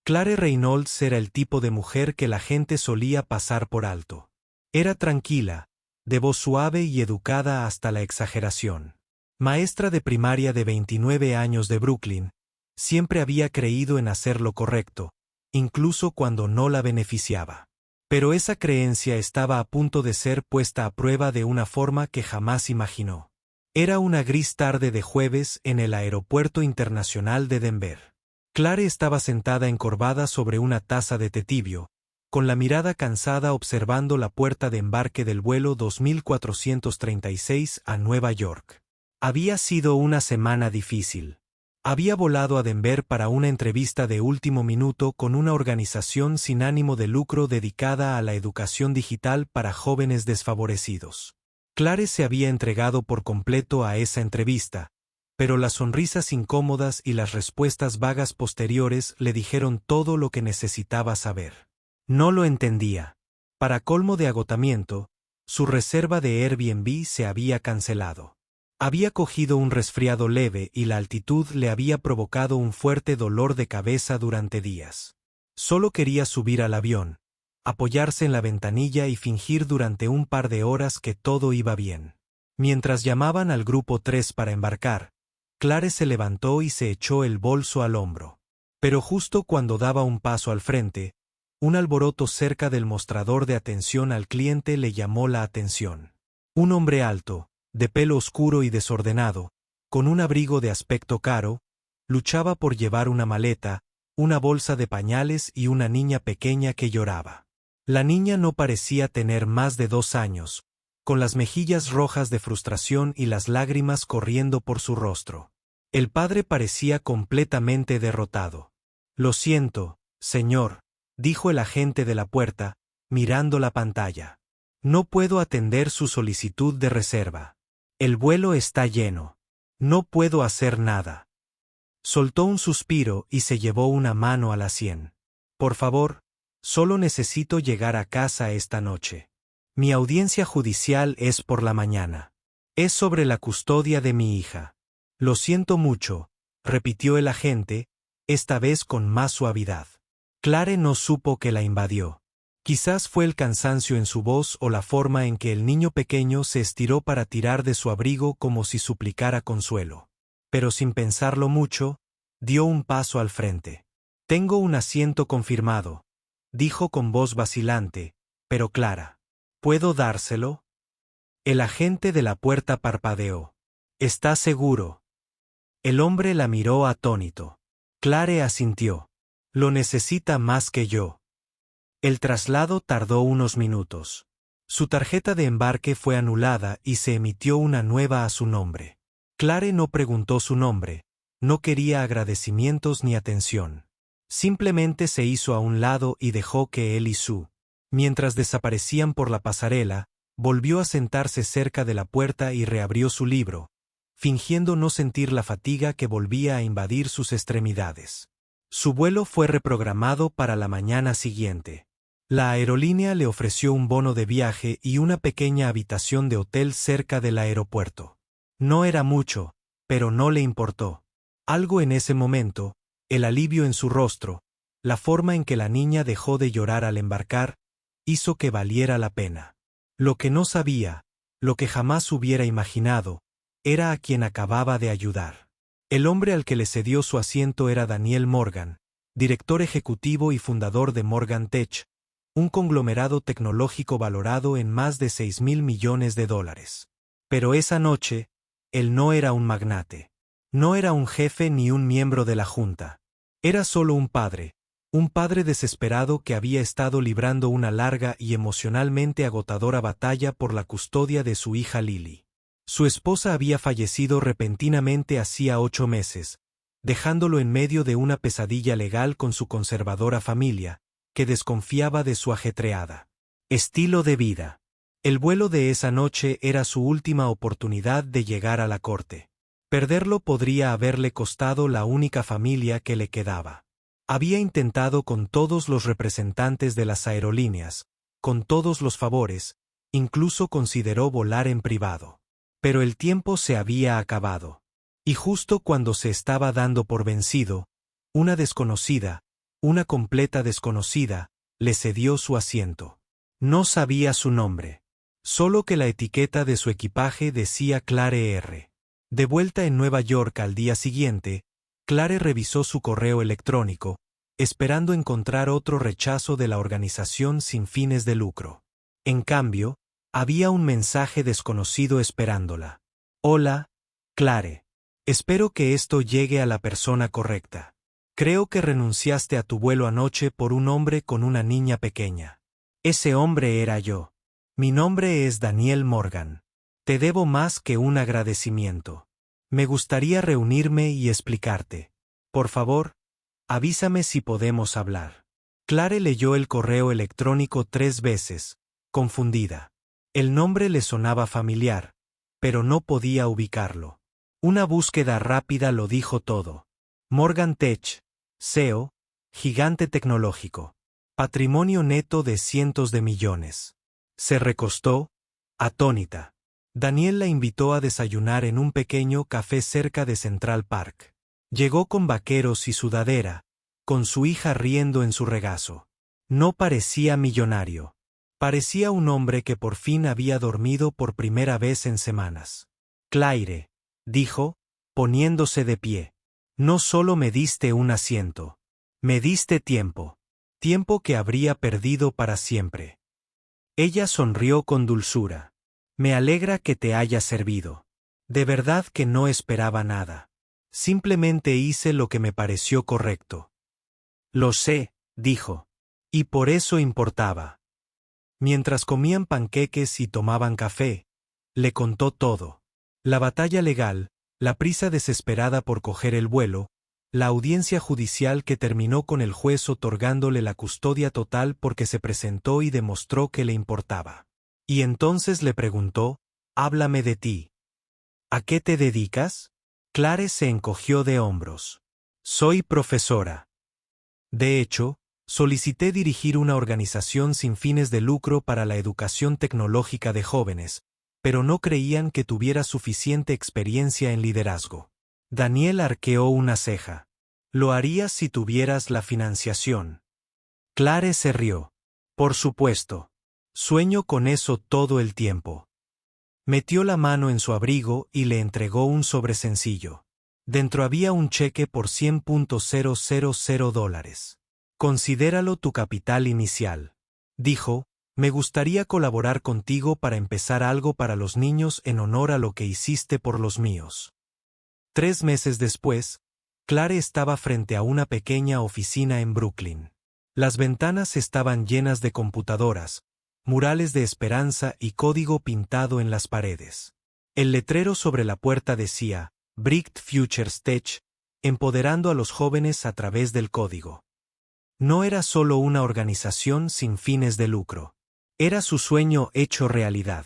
Clare Reynolds era el tipo de mujer que la gente solía pasar por alto. Era tranquila, de voz suave y educada hasta la exageración. Maestra de primaria de 29 años de Brooklyn, siempre había creído en hacer lo correcto, incluso cuando no la beneficiaba. Pero esa creencia estaba a punto de ser puesta a prueba de una forma que jamás imaginó. Era una gris tarde de jueves en el Aeropuerto Internacional de Denver. Clare estaba sentada encorvada sobre una taza de té tibio, con la mirada cansada observando la puerta de embarque del vuelo 2436 a Nueva York. Había sido una semana difícil. Había volado a Denver para una entrevista de último minuto con una organización sin ánimo de lucro dedicada a la educación digital para jóvenes desfavorecidos. Clare se había entregado por completo a esa entrevista, pero las sonrisas incómodas y las respuestas vagas posteriores le dijeron todo lo que necesitaba saber. No lo entendía. Para colmo de agotamiento, su reserva de Airbnb se había cancelado. Había cogido un resfriado leve y la altitud le había provocado un fuerte dolor de cabeza durante días. Solo quería subir al avión, apoyarse en la ventanilla y fingir durante un par de horas que todo iba bien. Mientras llamaban al grupo 3 para embarcar, Clare se levantó y se echó el bolso al hombro. Pero justo cuando daba un paso al frente, un alboroto cerca del mostrador de atención al cliente le llamó la atención. Un hombre alto, de pelo oscuro y desordenado, con un abrigo de aspecto caro, luchaba por llevar una maleta, una bolsa de pañales y una niña pequeña que lloraba. La niña no parecía tener más de 2 años, con las mejillas rojas de frustración y las lágrimas corriendo por su rostro. El padre parecía completamente derrotado. «Lo siento, señor», dijo el agente de la puerta, mirando la pantalla. «No puedo atender su solicitud de reserva. El vuelo está lleno. No puedo hacer nada». Soltó un suspiro y se llevó una mano a la sien. «Por favor, solo necesito llegar a casa esta noche. Mi audiencia judicial es por la mañana. Es sobre la custodia de mi hija». «Lo siento mucho», repitió el agente, esta vez con más suavidad. Clare no supo qué la invadió. Quizás fue el cansancio en su voz o la forma en que el niño pequeño se estiró para tirar de su abrigo como si suplicara consuelo. Pero sin pensarlo mucho, dio un paso al frente. «Tengo un asiento confirmado», dijo con voz vacilante, pero clara. «¿Puedo dárselo?» El agente de la puerta parpadeó. «¿Está seguro?» El hombre la miró atónito. Clare asintió. «Lo necesita más que yo». El traslado tardó unos minutos. Su tarjeta de embarque fue anulada y se emitió una nueva a su nombre. Clare no preguntó su nombre, no quería agradecimientos ni atención. Simplemente se hizo a un lado y dejó que él y Sue, mientras desaparecían por la pasarela, volvió a sentarse cerca de la puerta y reabrió su libro, fingiendo no sentir la fatiga que volvía a invadir sus extremidades. Su vuelo fue reprogramado para la mañana siguiente. La aerolínea le ofreció un bono de viaje y una pequeña habitación de hotel cerca del aeropuerto. No era mucho, pero no le importó. Algo en ese momento, el alivio en su rostro, la forma en que la niña dejó de llorar al embarcar, hizo que valiera la pena. Lo que no sabía, lo que jamás hubiera imaginado, era a quien acababa de ayudar. El hombre al que le cedió su asiento era Daniel Morgan, director ejecutivo y fundador de Morgan Tech, un conglomerado tecnológico valorado en más de $6.000 millones. Pero esa noche, él no era un magnate. No era un jefe ni un miembro de la junta. Era solo un padre desesperado que había estado librando una larga y emocionalmente agotadora batalla por la custodia de su hija Lily. Su esposa había fallecido repentinamente hacía 8 meses, dejándolo en medio de una pesadilla legal con su conservadora familia, que desconfiaba de su ajetreada estilo de vida. El vuelo de esa noche era su última oportunidad de llegar a la corte. Perderlo podría haberle costado la única familia que le quedaba. Había intentado con todos los representantes de las aerolíneas, con todos los favores, incluso consideró volar en privado. Pero el tiempo se había acabado. Y justo cuando se estaba dando por vencido, una desconocida, una completa desconocida, le cedió su asiento. No sabía su nombre. Solo que la etiqueta de su equipaje decía Clare R. De vuelta en Nueva York al día siguiente, Clare revisó su correo electrónico, esperando encontrar otro rechazo de la organización sin fines de lucro. En cambio, había un mensaje desconocido esperándola. Hola, Clare. Espero que esto llegue a la persona correcta. Creo que renunciaste a tu vuelo anoche por un hombre con una niña pequeña. Ese hombre era yo. Mi nombre es Daniel Morgan. Te debo más que un agradecimiento. Me gustaría reunirme y explicarte. Por favor, avísame si podemos hablar. Clare leyó el correo electrónico 3 veces, confundida. El nombre le sonaba familiar, pero no podía ubicarlo. Una búsqueda rápida lo dijo todo. Morgan Tech, CEO, gigante tecnológico. Patrimonio neto de cientos de millones. Se recostó, atónita. Daniel la invitó a desayunar en un pequeño café cerca de Central Park. Llegó con vaqueros y sudadera, con su hija riendo en su regazo. No parecía millonario. Parecía un hombre que por fin había dormido por primera vez en semanas. Claire, dijo, poniéndose de pie. No solo me diste un asiento. Me diste tiempo. Tiempo que habría perdido para siempre. Ella sonrió con dulzura. Me alegra que te haya servido. De verdad que no esperaba nada. Simplemente hice lo que me pareció correcto. Lo sé, dijo. Y por eso importaba. Mientras comían panqueques y tomaban café, le contó todo. La batalla legal, la prisa desesperada por coger el vuelo, la audiencia judicial que terminó con el juez otorgándole la custodia total porque se presentó y demostró que le importaba. Y entonces le preguntó, háblame de ti. ¿A qué te dedicas? Clare se encogió de hombros. Soy profesora. De hecho, solicité dirigir una organización sin fines de lucro para la educación tecnológica de jóvenes, pero no creían que tuviera suficiente experiencia en liderazgo. Daniel arqueó una ceja. Lo harías si tuvieras la financiación. Clare se rió. Por supuesto. Sueño con eso todo el tiempo. Metió la mano en su abrigo y le entregó un sobre sencillo. Dentro había un cheque por $100,000. Considéralo tu capital inicial. Dijo, me gustaría colaborar contigo para empezar algo para los niños en honor a lo que hiciste por los míos. 3 meses después, Clare estaba frente a una pequeña oficina en Brooklyn. Las ventanas estaban llenas de computadoras, murales de esperanza y código pintado en las paredes. El letrero sobre la puerta decía, Bright Futures Tech, empoderando a los jóvenes a través del código. No era solo una organización sin fines de lucro. Era su sueño hecho realidad.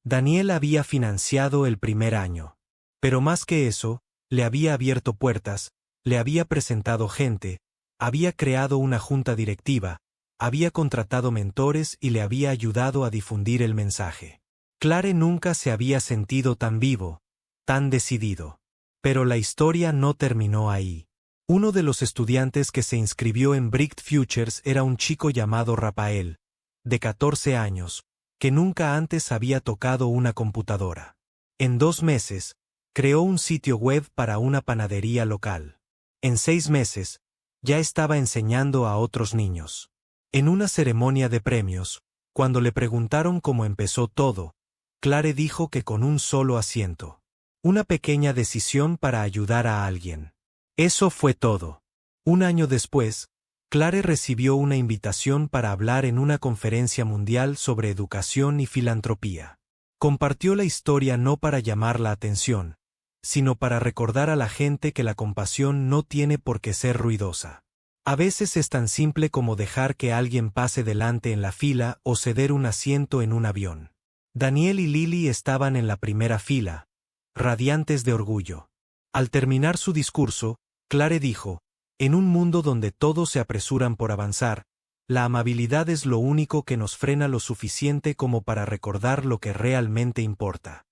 Daniel había financiado el primer año. Pero más que eso, le había abierto puertas, le había presentado gente, había creado una junta directiva, había contratado mentores y le había ayudado a difundir el mensaje. Clare nunca se había sentido tan vivo, tan decidido. Pero la historia no terminó ahí. Uno de los estudiantes que se inscribió en Bright Futures era un chico llamado Rafael, de 14 años, que nunca antes había tocado una computadora. En 2 meses, creó un sitio web para una panadería local. En 6 meses, ya estaba enseñando a otros niños. En una ceremonia de premios, cuando le preguntaron cómo empezó todo, Clare dijo que con un solo asiento. Una pequeña decisión para ayudar a alguien. Eso fue todo. Un año después, Clare recibió una invitación para hablar en una conferencia mundial sobre educación y filantropía. Compartió la historia no para llamar la atención, sino para recordar a la gente que la compasión no tiene por qué ser ruidosa. A veces es tan simple como dejar que alguien pase delante en la fila o ceder un asiento en un avión. Daniel y Lily estaban en la primera fila, radiantes de orgullo. Al terminar su discurso, Clare dijo, en un mundo donde todos se apresuran por avanzar, la amabilidad es lo único que nos frena lo suficiente como para recordar lo que realmente importa.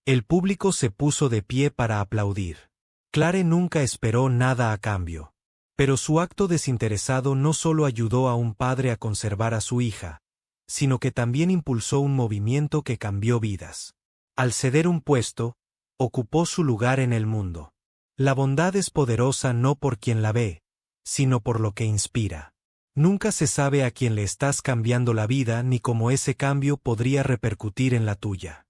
El público se puso de pie para aplaudir. Clare nunca esperó nada a cambio. Pero su acto desinteresado no solo ayudó a un padre a conservar a su hija, sino que también impulsó un movimiento que cambió vidas. Al ceder un puesto, ocupó su lugar en el mundo. La bondad es poderosa no por quien la ve, sino por lo que inspira. Nunca se sabe a quién le estás cambiando la vida ni cómo ese cambio podría repercutir en la tuya.